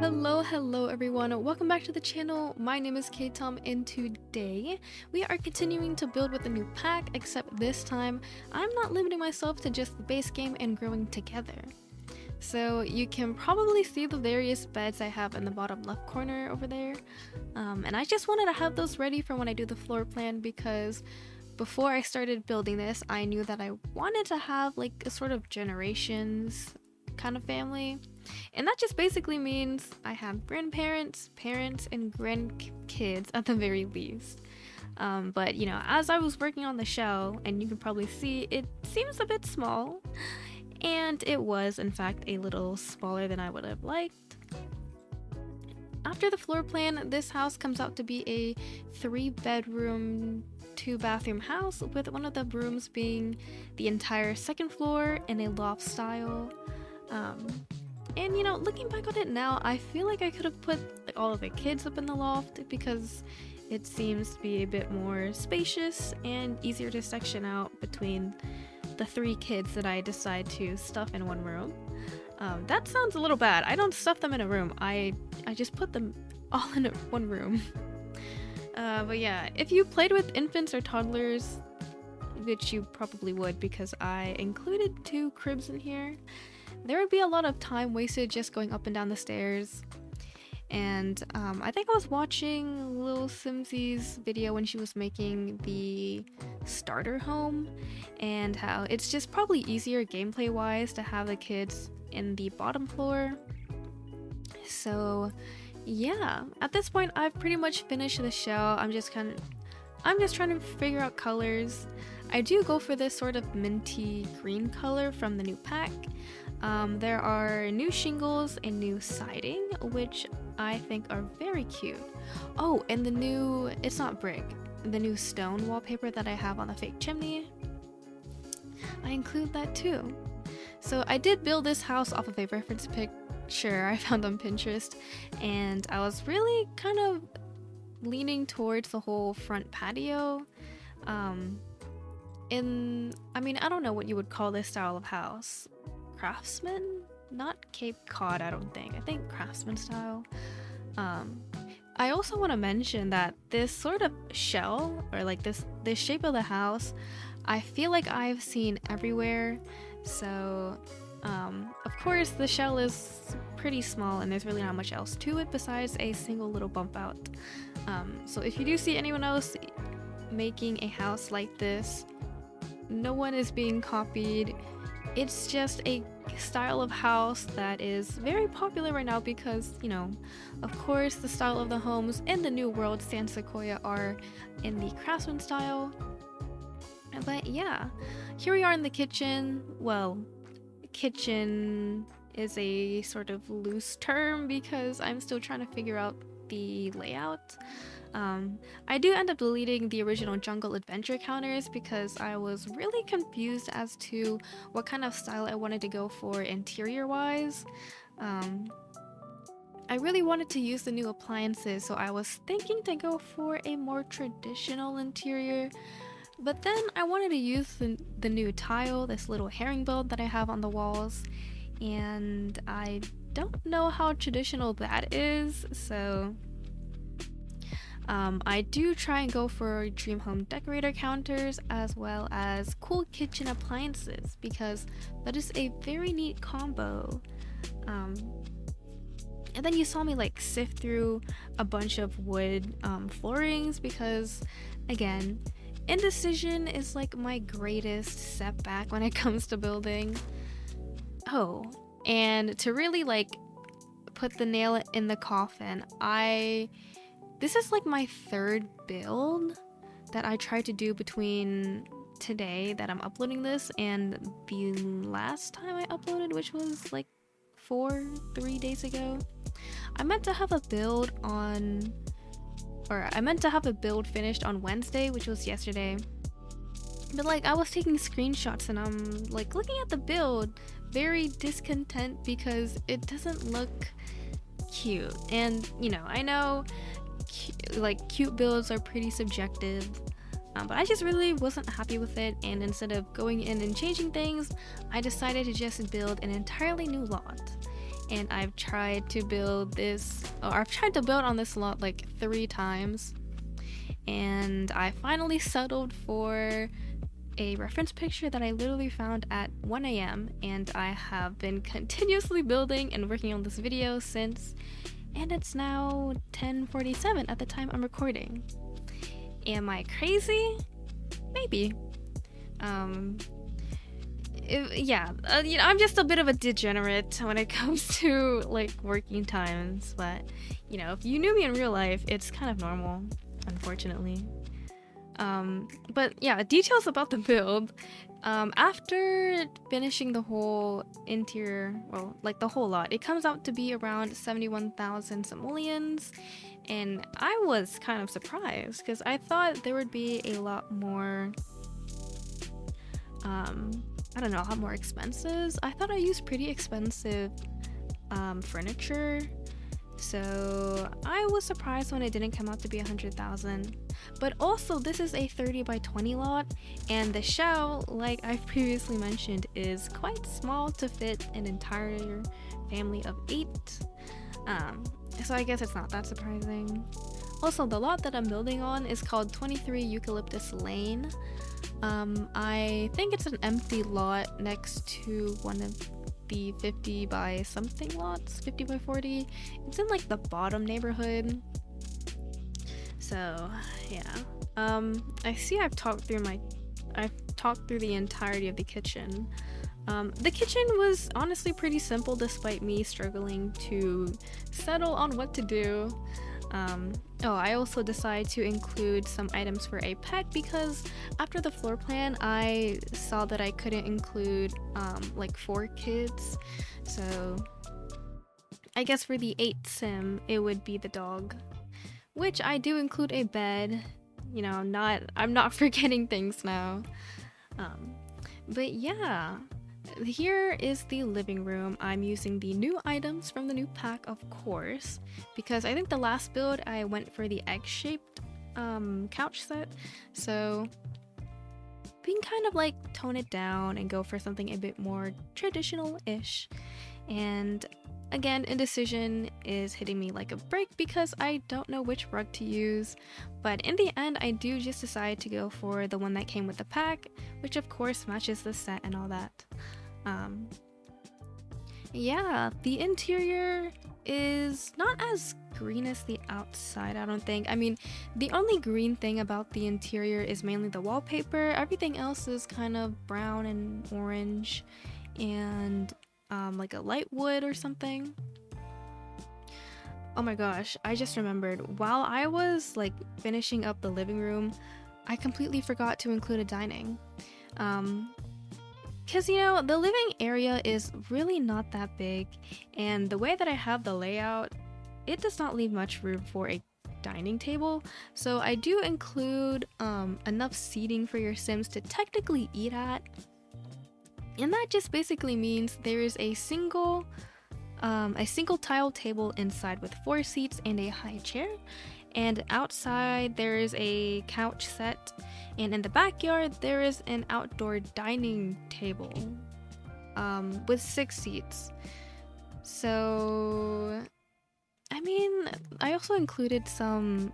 Hello everyone, welcome back to the channel. My name is caitom and today we are continuing to build with a new pack, except this time I'm not limiting myself to just the base game and growing together. So you can probably see the various beds I have in the bottom left corner over there, and I just wanted to have those ready for when I do the floor plan because before I started building this I knew that I wanted to have like a sort of generations kind of family. And that just basically means I have grandparents, parents, and grandkids at the very least. But you know, as I was working on the shell, and you can probably see, it seems a bit small. And it was, in fact, a little smaller than I would have liked. After the floor plan, this house comes out to be a 3-bedroom, 2-bathroom house, with one of the rooms being the entire second floor in a loft style. And you know, looking back on it now, I feel like I could have put like, all of the kids up in the loft because it seems to be a bit more spacious and easier to section out between the 3 kids that I decide to stuff in one room. That sounds a little bad. I don't stuff them in a room. I just put them all in one room. But yeah, if you played with infants or toddlers, which you probably would because I included 2 cribs in here, there would be a lot of time wasted just going up and down the stairs. And I think I was watching Lil Simsy's video when she was making the starter home and how it's just probably easier gameplay wise to have the kids in the bottom floor. So yeah, at this point I've pretty much finished the shell. I'm just trying to figure out colors. I do go for this sort of minty green color from the new pack. There are new shingles and new siding, which I think are very cute. Oh, and the new, it's not brick, the new stone wallpaper that I have on the fake chimney, I include that too. So I did build this house off of a reference picture I found on Pinterest, and I was really kind of leaning towards the whole front patio. I mean, I don't know what you would call this style of house. Craftsman? Not Cape Cod, I don't think. I think craftsman style. I also want to mention that this sort of shell, or like this shape of the house, I feel like I've seen everywhere. So, of course, the shell is pretty small and there's really not much else to it besides a single little bump out. So if you do see anyone else making a house like this, no one is being copied. It's just a style of house that is very popular right now because, you know, of course the style of the homes in the New World San Sequoia are in the craftsman style. But yeah, here we are in the kitchen. Well, kitchen is a sort of loose term because I'm still trying to figure out the layout. I do end up deleting the original Jungle Adventure counters because I was really confused as to what kind of style I wanted to go for interior wise. I really wanted to use the new appliances, so I was thinking to go for a more traditional interior, but then I wanted to use the new tile, this little herringbone that I have on the walls, and I don't know how traditional that is, so I do try and go for Dream Home Decorator counters as well as cool kitchen appliances because that is a very neat combo. And then you saw me like sift through a bunch of wood floorings because, again, indecision is like my greatest setback when it comes to building. Oh, and to really like put the nail in the coffin, this is like my 3rd build that I tried to do between today that I'm uploading this and the last time I uploaded, which was like 3 days ago. I meant to have a build finished on Wednesday, which was yesterday. But like I was taking screenshots and I'm like looking at the build very discontent because it doesn't look cute. And you know, I know like cute builds are pretty subjective, but I just really wasn't happy with it, and instead of going in and changing things, I decided to just build an entirely new lot. and I've tried to build I've tried to build on this lot like 3 times, and I finally settled for a reference picture that I literally found at 1 a.m. and I have been continuously building and working on this video since, and it's now 10:47 at the time I'm recording. Am I crazy? Maybe. I'm just a bit of a degenerate when it comes to like working times, but you know, if you knew me in real life, it's kind of normal, unfortunately. But yeah, details about the build. After finishing the whole interior, well, like the whole lot, it comes out to be around 71,000 simoleons, and I was kind of surprised because I thought there would be a lot more, I don't know, a lot more expenses. I thought I used pretty expensive furniture, so I was surprised when it didn't come out to be 100,000. But also, this is a 30 by 20 lot, and the shell, like I've previously mentioned, is quite small to fit an entire family of 8. So I guess it's not that surprising. Also, the lot that I'm building on is called 23 Eucalyptus Lane. I think it's an empty lot next to one of the 50 by something lots, 50 by 40. It's in like the bottom neighborhood. So yeah, I see I've talked through the entirety of the kitchen. The kitchen was honestly pretty simple despite me struggling to settle on what to do. I also decided to include some items for a pet because after the floor plan I saw that I couldn't include like 4 kids, so I guess for the 8th sim it would be the dog, which I do include a bed. You know, I'm not forgetting things now. But yeah, here is the living room. I'm using the new items from the new pack, of course, because I think the last build I went for the egg-shaped couch set, so we can kind of like tone it down and go for something a bit more traditional-ish. And again, indecision is hitting me like a brick because I don't know which rug to use, but in the end I do just decide to go for the one that came with the pack, which of course matches the set and all that. Yeah, the interior is not as green as the outside, I don't think. I mean, the only green thing about the interior is mainly the wallpaper. Everything else is kind of brown and orange and like a light wood or something. Oh my gosh, I just remembered, while I was like finishing up the living room, I completely forgot to include a dining. Because, you know, the living area is really not that big, and the way that I have the layout, it does not leave much room for a dining table, so I do include enough seating for your Sims to technically eat at. And that just basically means there is a single tile table inside with 4 seats and a high chair, and outside there is a couch set, and in the backyard there is an outdoor dining table with 6 seats. So I mean, I also included some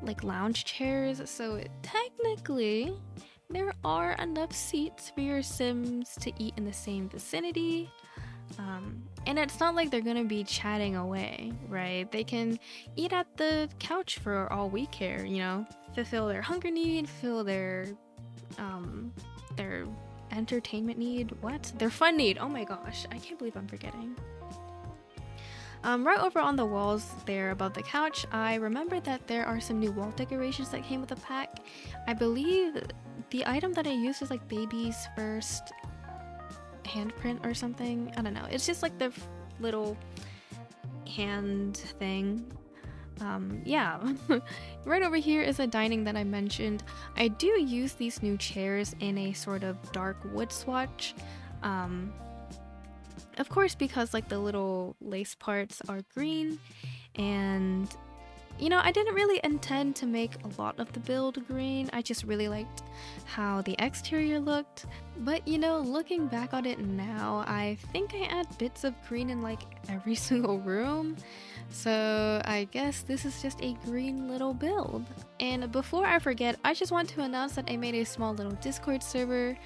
like lounge chairs, so technically there are enough seats for your Sims to eat in the same vicinity. And it's not like they're gonna be chatting away, right? They can eat at the couch for all we care, you know? Fulfill their hunger need, fulfill their entertainment need, their fun need. Oh my gosh, I can't believe I'm forgetting. Right over on the walls there above the couch, I remembered that there are some new wall decorations that came with the pack. I believe the item that I used is like baby's first handprint or something. I don't know. It's just like the little hand thing. Yeah. Right over here is a dining that I mentioned. I do use these new chairs in a sort of dark wood swatch. Of course, because like the little lace parts are green, and You know, I didn't really intend to make a lot of the build green, I just really liked how the exterior looked. But you know, looking back on it now, I think I add bits of green in like every single room. So I guess this is just a green little build. And before I forget, I just want to announce that I made a small little Discord server.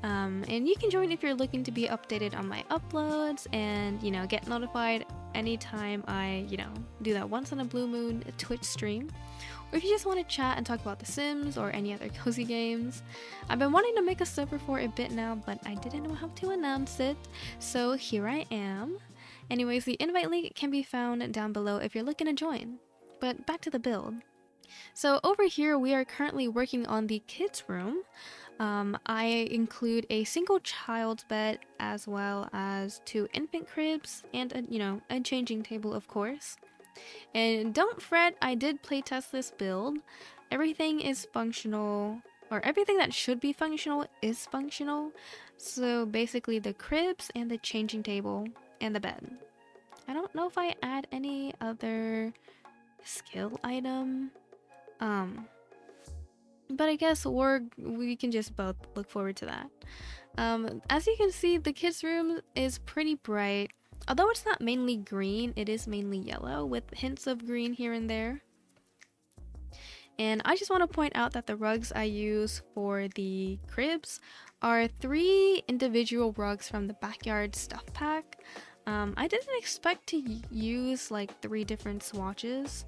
And you can join if you're looking to be updated on my uploads and, you know, get notified anytime I, you know, do that once on a blue moon Twitch stream. Or if you just want to chat and talk about The Sims or any other cozy games. I've been wanting to make a server for a bit now, but I didn't know how to announce it, so here I am. Anyways, the invite link can be found down below if you're looking to join. But back to the build. So over here we are currently working on the kids room. I include a single child's bed as well as 2 infant cribs and a changing table, of course. And don't fret, I did playtest this build. Everything is functional, or everything that should be functional is functional. So basically the cribs and the changing table and the bed. I don't know if I add any other skill item. But I guess we can just both look forward to that. As you can see, the kids' room is pretty bright. Although it's not mainly green, it is mainly yellow with hints of green here and there. And I just want to point out that the rugs I use for the cribs are 3 individual rugs from the backyard stuff pack. I didn't expect to use like 3 different swatches.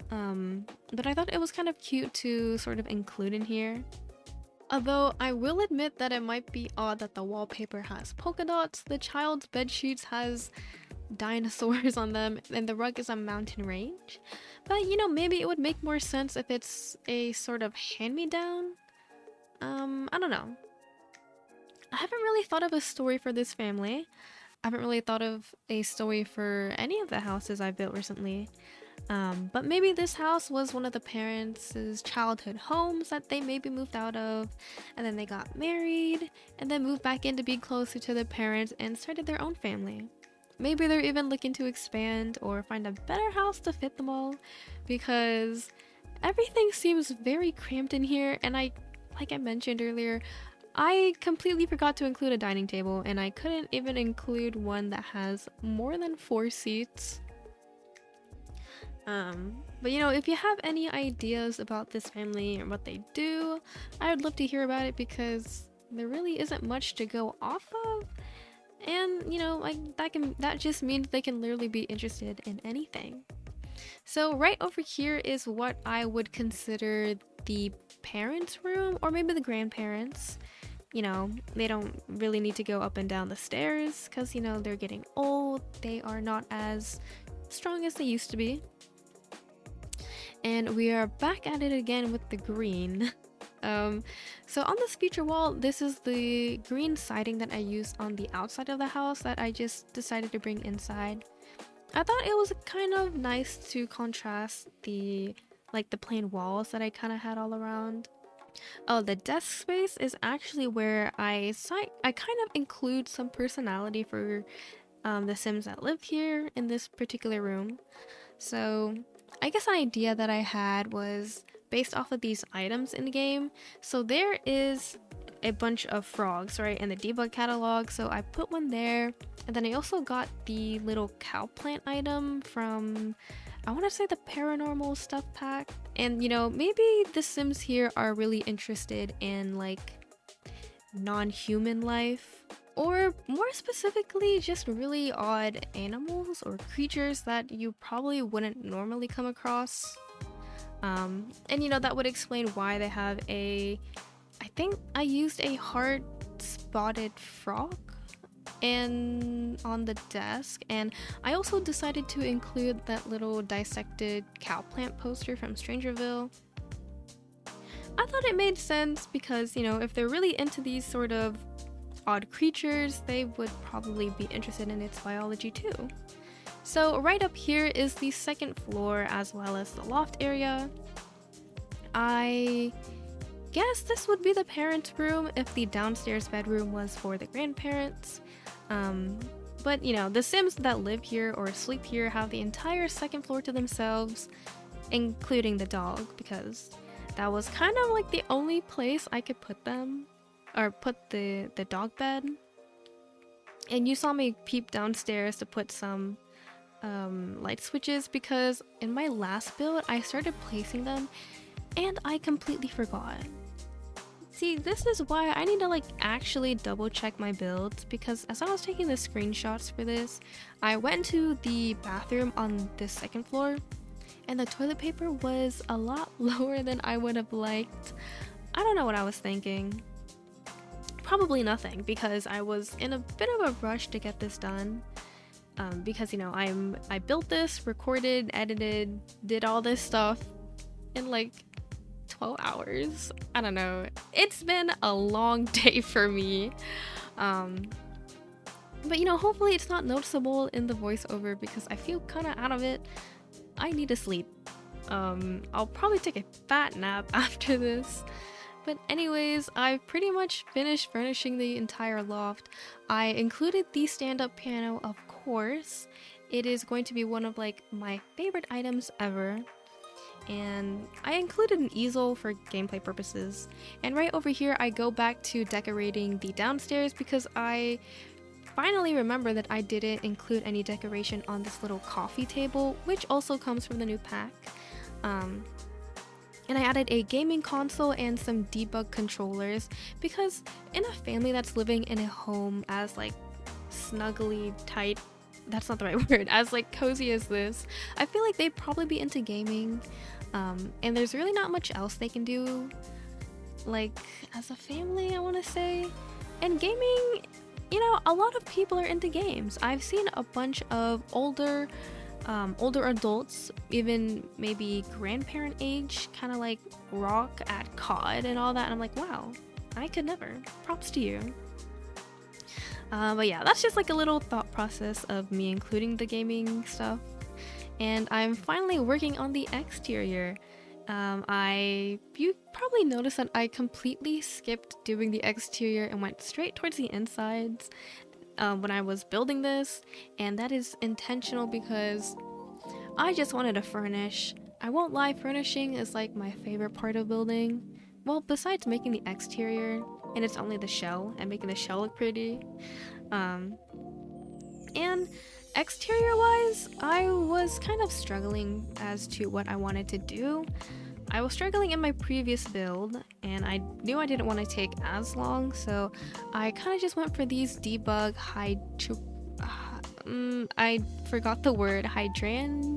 But I thought it was kind of cute to sort of include in here. Although I will admit that it might be odd that the wallpaper has polka dots, the child's bed sheets has dinosaurs on them, and the rug is a mountain range. But you know, maybe it would make more sense if it's a sort of hand-me-down. I don't know. I haven't really thought of a story for this family. I haven't really thought of a story for any of the houses I've built recently. But maybe this house was one of the parents' childhood homes that they maybe moved out of, and then they got married, and then moved back in to be closer to their parents and started their own family. Maybe they're even looking to expand or find a better house to fit them all, because everything seems very cramped in here, and like I mentioned earlier, I completely forgot to include a dining table, and I couldn't even include one that has more than 4 seats. But you know, if you have any ideas about this family or what they do, I would love to hear about it, because there really isn't much to go off of, and you know, like that just means they can literally be interested in anything. So right over here is what I would consider the parents' room, or maybe the grandparents. You know, they don't really need to go up and down the stairs because, you know, they're getting old. They are not as strong as they used to be. And we are back at it again with the green. So on this feature wall, this is the green siding that I used on the outside of the house that I just decided to bring inside. I thought it was kind of nice to contrast the plain walls that I kind of had all around. Oh, the desk space is actually where I kind of include some personality for the Sims that live here in this particular room. So I guess an idea that I had was based off of these items in the game. So there is a bunch of frogs, right, in the debug catalog, so I put one there. And then I also got the little cow plant item from, I want to say, the Paranormal stuff pack. And you know, maybe the Sims here are really interested in like non-human life, or more specifically just really odd animals or creatures that you probably wouldn't normally come across. And you know, that would explain why they have I think I used a heart spotted frog and on the desk, and I also decided to include that little dissected cow plant poster from Strangerville. I thought it made sense because, you know, if they're really into these sort of odd creatures, they would probably be interested in its biology too. So right up here is the second floor as well as the loft area. I guess this would be the parents' room if the downstairs bedroom was for the grandparents. But you know, the Sims that live here or sleep here have the entire second floor to themselves. including the dog, because that was kind of like the only place I could put them, or put the dog bed. And you saw me peep downstairs to put some light switches, because in my last build I started placing them and I completely forgot. See, this is why I need to like actually double check my builds, because as I was taking the screenshots for this, I went to the bathroom on the second floor and the toilet paper was a lot lower than I would have liked. I don't know what I was thinking. Probably nothing, because I was in a bit of a rush to get this done. Because, you know, I built this, recorded, edited, did all this stuff in like 12 hours. I don't know. It's been a long day for me. But you know, hopefully it's not noticeable in the voiceover because I feel kind of out of it. I need to sleep. I'll probably take a fat nap after this. But anyways, I've pretty much finished furnishing the entire loft. I included the stand-up piano, of course. It is going to be one of like my favorite items ever. And I included an easel for gameplay purposes. And right over here I go back to decorating the downstairs because I finally remember that I didn't include any decoration on this little coffee table, which also comes from the new pack. And I added a gaming console and some debug controllers because in a family that's living in a home as like snuggly tight, that's not the right word, as like cozy as this, I feel like they'd probably be into gaming. And there's really not much else they can do like as a family, I want to say. And gaming, you know, a lot of people are into games. I've seen a bunch of older adults, even maybe grandparent age, kind of like rock at COD and all that, and I'm like, wow, I could never. Props to you. But yeah, that's just like a little thought process of me including the gaming stuff. And I'm finally working on the exterior. You probably noticed that I completely skipped doing the exterior and went straight towards the insides when I was building this, and that is intentional because I just wanted to furnish. I won't lie, furnishing is like my favorite part of building. Well, besides making the exterior, and it's only the shell and making the shell look pretty. And exterior wise, I was kind of struggling as to what I wanted to do. I was struggling in my previous build and I knew I didn't want to take as long, so I kind of just went for these debug I forgot the word, hydrangea?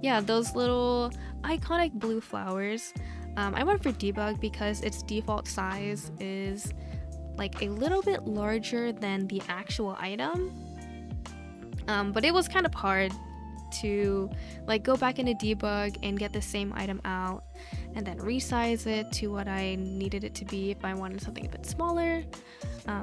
Yeah, those little iconic blue flowers. I went for debug because its default size is like a little bit larger than the actual item. But it was kind of hard to like go back into debug and get the same item out and then resize it to what I needed it to be if I wanted something a bit smaller.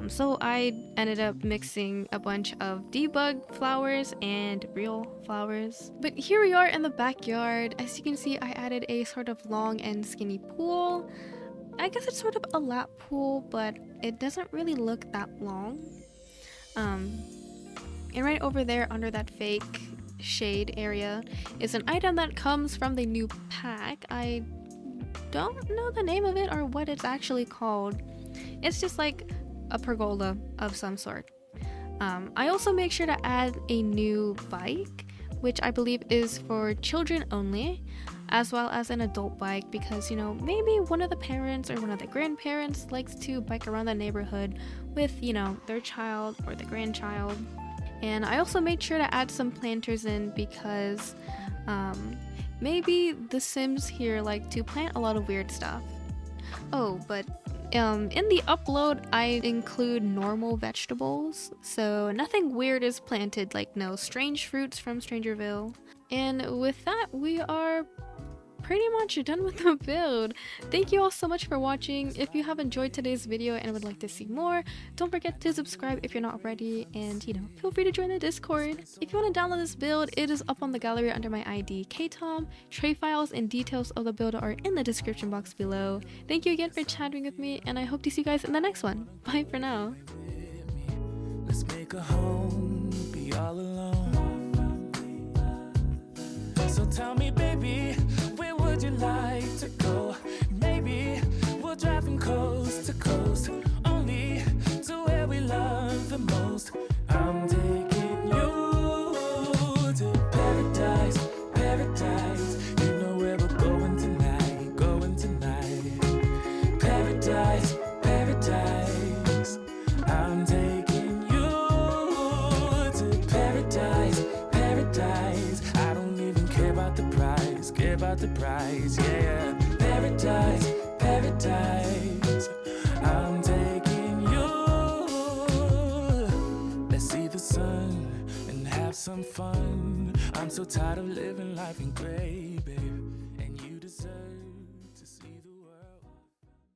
So I ended up mixing a bunch of debug flowers and real flowers. But here we are in the backyard. As you can see, I added a sort of long and skinny pool. I guess it's sort of a lap pool, but it doesn't really look that long. And right over there under that fake shade area is an item that comes from the new pack. I don't know the name of it or what it's actually called. It's just like a pergola of some sort. I also make sure to add a new bike, which I believe is for children only, as well as an adult bike, because, you know, maybe one of the parents or one of the grandparents likes to bike around the neighborhood with, you know, their child or the grandchild. And I also made sure to add some planters in because maybe the Sims here like to plant a lot of weird stuff. Oh, but in the upload I include normal vegetables, so nothing weird is planted, like no strange fruits from Strangerville. And with that, we are pretty much done with the build. Thank you all so much for watching. If you have enjoyed today's video and would like to see more, don't forget to subscribe if you're not already, and you know, feel free to join the Discord. If you want to download this build, it is up on the gallery under my ID caitom. Tray files and details of the build are in the description box below. Thank you again for chatting with me, and I hope to see you guys in the next one. Bye for now. Let's make a home, be all alone. So tell me, baby, where would you like to go? Maybe we'll drive from coast to coast, only to where we love the most. I'm taking you to paradise, paradise. You know where we're going tonight, going tonight. Paradise, paradise. I'm taking you to paradise, paradise. I don't even care about the price, yeah. Paradise, paradise. I'm taking you. Let's see the sun and have some fun. I'm so tired of living life in gray, baby.